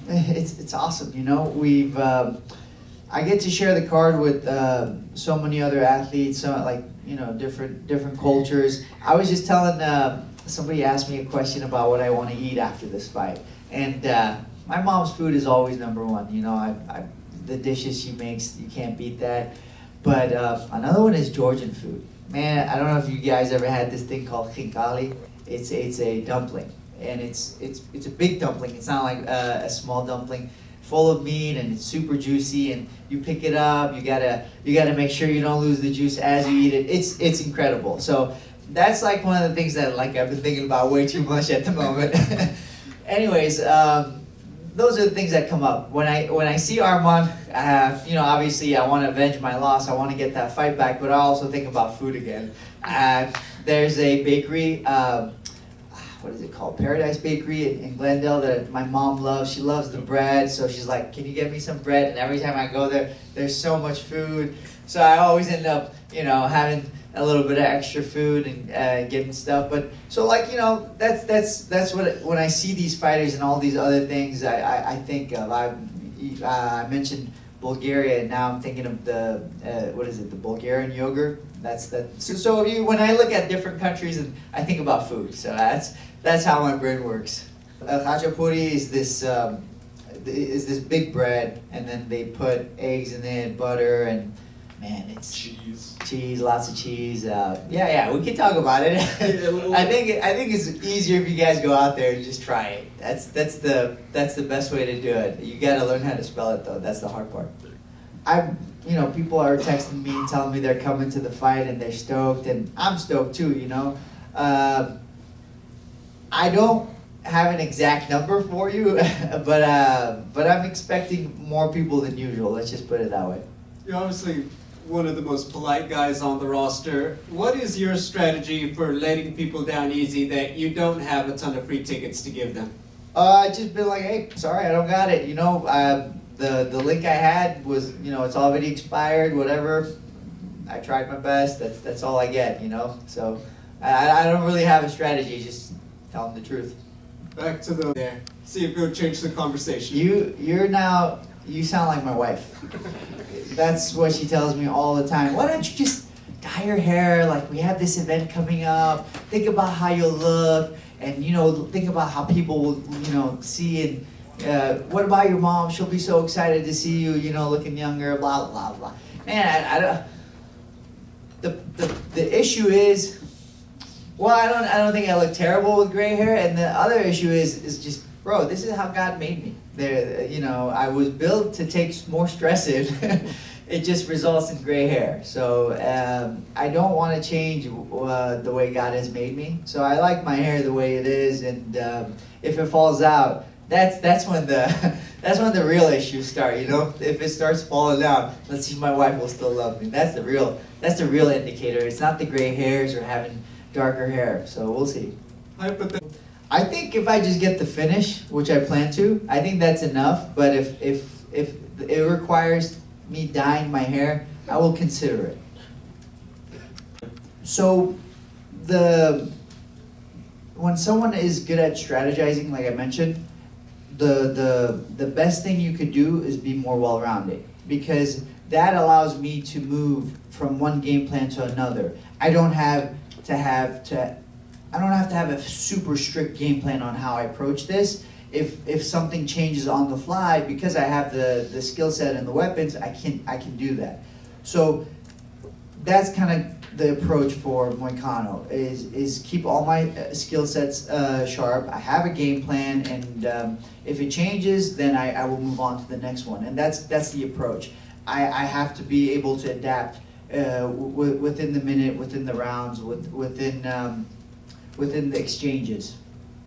It's awesome. You know, I get to share the card with so many other athletes, so like different cultures. I was just telling somebody asked me a question about what I want to eat after this fight, and my mom's food is always number one. You know, the dishes she makes, you can't beat that. But another one is Georgian food. Man, I don't know if you guys ever had this thing called khinkali. It's a dumpling, and it's a big dumpling. It's not like a small dumpling, full of meat, and it's super juicy. And you pick it up. You gotta make sure you don't lose the juice as you eat it. It's incredible. So that's like one of the things that like I've been thinking about way too much at the moment. Anyways, those are the things that come up when I see Armand. Obviously I want to avenge my loss. I want to get that fight back, but I also think about food again. There's a bakery. What is it called? Paradise Bakery in Glendale that my mom loves. She loves the bread, so she's like, "Can you get me some bread?" And every time I go there, there's so much food. So I always end up, having a little bit of extra food and getting stuff. But so that's what when I see these fighters and all these other things, I think of. I mentioned Bulgaria, and now I'm thinking of the the Bulgarian yogurt. So when I look at different countries, and I think about food. So that's how my brain works. Khachapuri is this big bread, and then they put eggs in it, butter, and man, it's cheese, lots of cheese. We can talk about it. I think it's easier if you guys go out there and just try it. That's the best way to do it. You got to learn how to spell it though. That's the hard part. People are texting me, telling me they're coming to the fight and they're stoked, and I'm stoked too. I don't have an exact number for you, but I'm expecting more people than usual. Let's just put it that way. You're obviously one of the most polite guys on the roster. What is your strategy for letting people down easy that you don't have a ton of free tickets to give them? Just been like, hey, sorry, I don't got it. The link I had was, it's already expired, whatever. I tried my best. That's all I get, So I don't really have a strategy. Just tell them the truth. Back to there. See if it'll change the conversation. You sound like my wife. That's what she tells me all the time. Why don't you just dye your hair? Like, we have this event coming up. Think about how you'll look, and think about how people will see. And what about your mom? She'll be so excited to see you, looking younger. Blah blah blah. Man, I don't. The issue is, well, I don't think I look terrible with gray hair. And the other issue is just, bro, this is how God made me. I was built to take more stress in. It just results in gray hair. So I don't want to change the way God has made me. So I like my hair the way it is, and if it falls out, that's when the real issues start. If it starts falling out, let's see if my wife will still love me. That's the real indicator. It's not the gray hairs or having darker hair. So we'll see. I think if I just get the finish, which I plan to, I think that's enough. But if it requires me dyeing my hair, I will consider it. So when someone is good at strategizing, like I mentioned, the best thing you could do is be more well-rounded, because that allows me to move from one game plan to another. I don't have to have a super strict game plan on how I approach this. If something changes on the fly, because I have the skill set and the weapons, I can do that. So that's kind of the approach for Moicano, is keep all my skill sets sharp. I have a game plan, and if it changes, then I will move on to the next one. And that's the approach. I have to be able to adapt within the minute, within the rounds, within the exchanges.